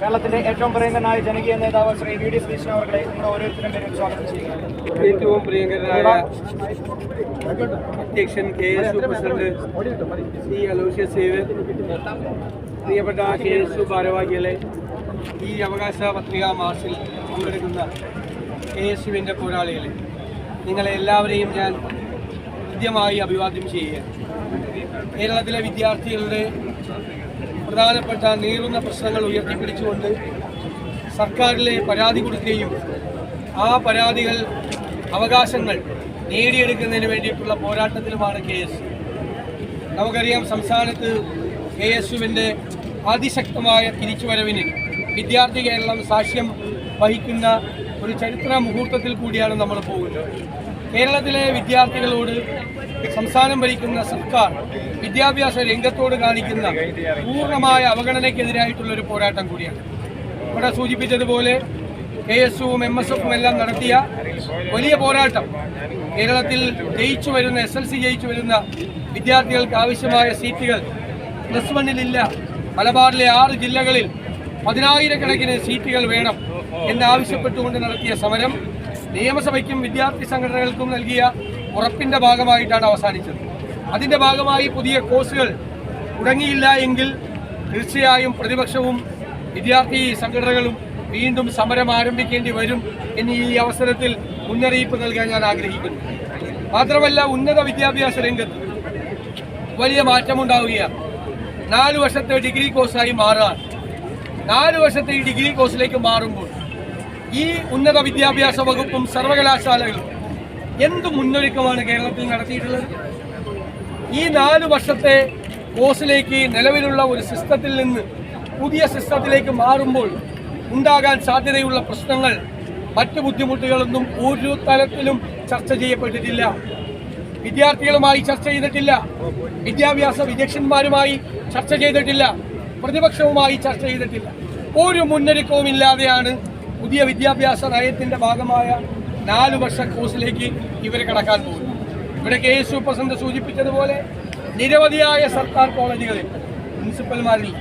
കേരളത്തിന്റെ ഏറ്റവും പ്രിയങ്കരനായ ജനകീയ നേതാവ് ശ്രീ വി ഡി സതീശൻ അവരുടെ നമ്മുടെ ഓരോരുത്തരും പേരും സ്വാഗതം ചെയ്യുകയാണ്. ഏറ്റവും പ്രിയങ്കരനായ അധ്യക്ഷൻ KSU president Shri Aloysius Xavier, പ്രിയപ്പെട്ട KSU ഭാരവാഹികളെ, ഈ അവകാശ പത്രികാ മാർച്ചിൽ പങ്കെടുക്കുന്ന KSUവിൻ്റെ പോരാളികളെ, നിങ്ങളെ എല്ലാവരെയും ഞാൻ കൃത്യമായി അഭിവാദ്യം ചെയ്യുകയാണ്. കേരളത്തിലെ വിദ്യാർത്ഥികളുടെ പ്രധാനപ്പെട്ട നീറുന്ന പ്രശ്നങ്ങൾ ഉയർത്തിപ്പിടിച്ചുകൊണ്ട് സർക്കാരിലെ പരാതി കൊടുക്കുകയും ആ പരാതികൾ അവകാശങ്ങൾ നേടിയെടുക്കുന്നതിന് വേണ്ടിയിട്ടുള്ള പോരാട്ടത്തിലുമാണ് KSU. നമുക്കറിയാം, സംസ്ഥാനത്ത് KSUവിൻ്റെ അതിശക്തമായ തിരിച്ചുവരവിന് വിദ്യാർത്ഥി കേരളം സാക്ഷ്യം വഹിക്കുന്ന ഒരു ചരിത്ര മുഹൂർത്തത്തിൽ കൂടിയാണ് നമ്മൾ പോകുന്നത്. കേരളത്തിലെ വിദ്യാർത്ഥികളോട് സംസ്ഥാനം ഭരിക്കുന്ന സർക്കാർ വിദ്യാഭ്യാസ രംഗത്തോട് കാണിക്കുന്ന പൂർണ്ണമായ അവഗണനയ്ക്കെതിരായിട്ടുള്ളൊരു പോരാട്ടം കൂടിയാണ്. ഇവിടെ സൂചിപ്പിച്ചതുപോലെ KSUവും MSFും എല്ലാം നടത്തിയ വലിയ പോരാട്ടം കേരളത്തിൽ ജയിച്ചു വരുന്ന SLC ജയിച്ചു വരുന്ന വിദ്യാർത്ഥികൾക്ക് ആവശ്യമായ സീറ്റുകൾ +1-ലില്ല. മലബാറിലെ 6 ജില്ലകളിൽ 10,000-കണക്കിന് സീറ്റുകൾ വേണം എന്നാവശ്യപ്പെട്ടുകൊണ്ട് നടത്തിയ സമരം നിയമസഭയ്ക്കും വിദ്യാർത്ഥി സംഘടനകൾക്കും നൽകിയ ഉറപ്പിൻ്റെ ഭാഗമായിട്ടാണ് അവസാനിച്ചത്. അതിൻ്റെ ഭാഗമായി പുതിയ കോഴ്സുകൾ തുടങ്ങിയില്ല എങ്കിൽ തീർച്ചയായും പ്രതിപക്ഷവും വിദ്യാർത്ഥി സംഘടനകളും വീണ്ടും സമരം ആരംഭിക്കേണ്ടി വരും എന്ന് ഈ അവസരത്തിൽ മുന്നറിയിപ്പ് നൽകാൻ ഞാൻ ആഗ്രഹിക്കുന്നു. മാത്രമല്ല, ഉന്നത വിദ്യാഭ്യാസ രംഗത്ത് വലിയ മാറ്റമുണ്ടാവുകയാണ്. 4 വർഷത്തെ ഡിഗ്രി കോഴ്സായി മാറാൻ 4 വർഷത്തെ ഈ ഡിഗ്രി കോഴ്സിലേക്ക് മാറുമ്പോൾ ഈ ഉന്നത വിദ്യാഭ്യാസ വകുപ്പും സർവകലാശാലകളും എന്ത് മുന്നൊരുക്കമാണ് കേരളത്തിൽ നടത്തിയിട്ടുള്ളത്? ഈ 4 വർഷത്തെ കോഴ്സിലേക്ക് നിലവിലുള്ള ഒരു സിസ്റ്റത്തിൽ നിന്ന് പുതിയ സിസ്റ്റത്തിലേക്ക് മാറുമ്പോൾ ഉണ്ടാകാൻ സാധ്യതയുള്ള പ്രശ്നങ്ങൾ, മറ്റു ബുദ്ധിമുട്ടുകളൊന്നും ഒരു തലത്തിലും ചർച്ച ചെയ്യപ്പെട്ടിട്ടില്ല. വിദ്യാർത്ഥികളുമായി ചർച്ച ചെയ്തിട്ടില്ല, വിദ്യാഭ്യാസ വിദഗ്ധന്മാരുമായി ചർച്ച ചെയ്തിട്ടില്ല, പ്രതിപക്ഷവുമായി ചർച്ച ചെയ്തിട്ടില്ല. ഒരു മുന്നൊരുക്കവും ഇല്ലാതെയാണ് പുതിയ വിദ്യാഭ്യാസ നയത്തിൻ്റെ ഭാഗമായ 4 വർഷ കോഴ്സിലേക്ക് ഇവർ കടക്കാൻ പോകുന്നു. ഇവിടെ KSU പ്രസിഡന്റ് സൂചിപ്പിച്ചതുപോലെ നിരവധിയായ സർക്കാർ കോളേജുകളിൽ പ്രിൻസിപ്പൽമാരിൽ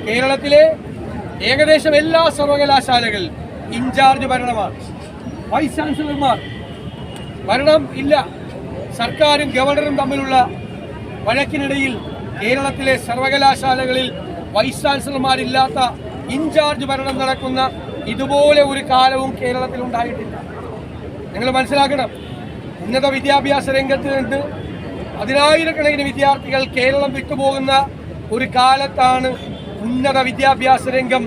കേരളത്തിലെ ഏകദേശം എല്ലാ സർവകലാശാലകളിലും ഇൻചാർജ് ഭരണമാണ്. വൈസ് ചാൻസലർമാർ ഭരണം ഇല്ല. സർക്കാരും ഗവർണറും തമ്മിലുള്ള വഴക്കിനിടയിൽ കേരളത്തിലെ സർവകലാശാലകളിൽ വൈസ് ചാൻസലർമാരില്ലാത്ത ഇൻചാർജ് ഭരണം നടക്കുന്ന ഇതുപോലെ ഒരു കാലവും കേരളത്തിൽ ഉണ്ടായിട്ടില്ല. നിങ്ങൾ മനസ്സിലാക്കണം, ഉന്നത വിദ്യാഭ്യാസ രംഗത്ത് നിന്ന് 10,000-കണക്കിന് വിദ്യാർത്ഥികൾ കേരളം വിട്ടുപോകുന്ന ഒരു കാലത്താണ് ഉന്നത വിദ്യാഭ്യാസ രംഗം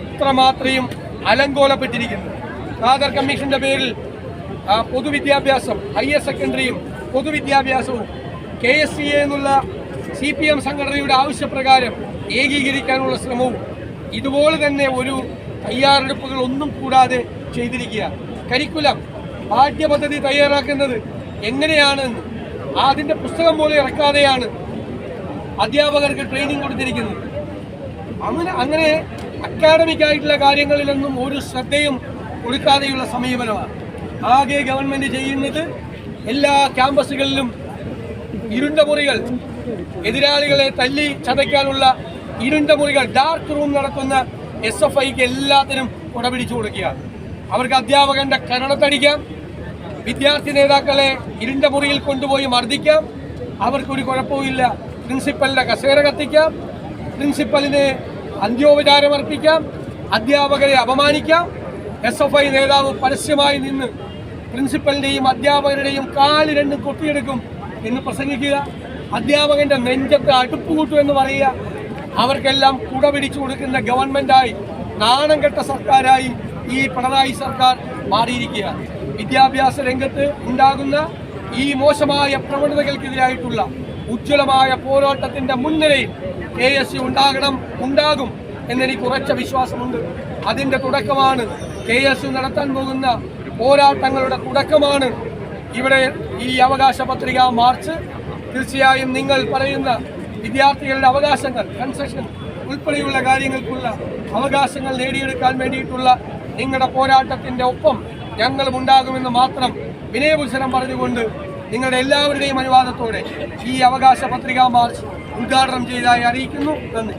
ഇത്രമാത്രയും അലങ്കോലപ്പെട്ടിരിക്കുന്നത്. ഖാദർ കമ്മീഷന്റെ പേരിൽ പൊതുവിദ്യാഭ്യാസം, ഹയർ സെക്കൻഡറിയും പൊതുവിദ്യാഭ്യാസവും KSCA എന്നുള്ള CPM സംഘടനയുടെ ആവശ്യപ്രകാരം ഏകീകരിക്കാനുള്ള ശ്രമവും ഇതുപോലെ തന്നെ ഒരു തയ്യാറെടുപ്പുകൾ ഒന്നും കൂടാതെ ചെയ്തിരിക്കുക. കരിക്കുലം, പാഠ്യപദ്ധതി തയ്യാറാക്കുന്നത് എങ്ങനെയാണെന്ന് അതിൻ്റെ പുസ്തകം പോലെ ഇറക്കാതെയാണ് അധ്യാപകർക്ക് ട്രെയിനിങ് കൊടുത്തിരിക്കുന്നത്. അങ്ങനെ അക്കാഡമിക്കായിട്ടുള്ള കാര്യങ്ങളിലൊന്നും ഒരു ശ്രദ്ധയും കൊടുക്കാതെയുള്ള സമീപനമാണ്. ആകെ ഗവൺമെൻറ് ചെയ്യുന്നത് എല്ലാ ക്യാമ്പസുകളിലും ഇരുണ്ട മുറികൾ, എതിരാളികളെ തല്ലി ചതയ്ക്കാനുള്ള ഇരുണ്ട മുറികൾ, ഡാർക്ക് റൂം നടത്തുന്ന SFIക്ക് എല്ലാത്തിനും കുടപിടിച്ചു കൊടുക്കുകയാണ്. അവർക്ക് അധ്യാപകന്റെ കരണത്തടിക്കാം, വിദ്യാർത്ഥി നേതാക്കളെ ഇരുണ്ട മുറിയിൽ കൊണ്ടുപോയി മർദ്ദിക്കാം, അവർക്കൊരു കുഴപ്പവുമില്ല. പ്രിൻസിപ്പലിന്റെ കസേര കത്തിക്കാം, പ്രിൻസിപ്പലിനെ അന്ത്യോപചാരം അർപ്പിക്കാം, അധ്യാപകരെ അപമാനിക്കാം. SFI നേതാവ് പരസ്യമായി നിന്ന് പ്രിൻസിപ്പലിന്റെയും അധ്യാപകരുടെയും കാല് രണ്ടും കൊത്തിയെടുക്കും എന്ന് പ്രസംഗിക്കുക, അധ്യാപകന്റെ നെഞ്ചത്ത് അടുപ്പ് കൂട്ടുമെന്ന് പറയുക. അവർക്കെല്ലാം കുട പിടിച്ചു കൊടുക്കുന്ന ഗവൺമെന്റായി, നാണം കെട്ട സർക്കാരായി ഈ പിണറായി സർക്കാർ മാറിയിരിക്കുക. വിദ്യാഭ്യാസ രംഗത്ത് ഉണ്ടാകുന്ന ഈ മോശമായ പ്രവണതകൾക്കെതിരായിട്ടുള്ള ഉജ്ജ്വലമായ പോരാട്ടത്തിന്റെ മുൻനിരയിൽ KSU ഉണ്ടാകും എന്നെനിക്ക് ഉറച്ച വിശ്വാസമുണ്ട്. അതിന്റെ തുടക്കമാണ് KSU നടത്താൻ പോകുന്ന പോരാട്ടങ്ങളുടെ തുടക്കമാണ് ഇവിടെ ഈ അവകാശ പത്രികാ മാർച്ച്. തീർച്ചയായും നിങ്ങൾ പറയുന്ന വിദ്യാർത്ഥികളുടെ അവകാശങ്ങൾ, കൺസെഷൻ ഉൾപ്പെടെയുള്ള കാര്യങ്ങൾക്കുള്ള അവകാശങ്ങൾ നേടിയെടുക്കാൻ വേണ്ടിയിട്ടുള്ള നിങ്ങളുടെ പോരാട്ടത്തിൻ്റെ ഒപ്പം ഞങ്ങളും ഉണ്ടാകുമെന്ന് മാത്രം വിനയപുരുഷനം പറഞ്ഞുകൊണ്ട് നിങ്ങളുടെ എല്ലാവരുടെയും അനുവാദത്തോടെ ഈ അവകാശ പത്രികാ മാർച്ച് ഉദ്ഘാടനം ചെയ്തതായി അറിയിക്കുന്നു. നന്ദി.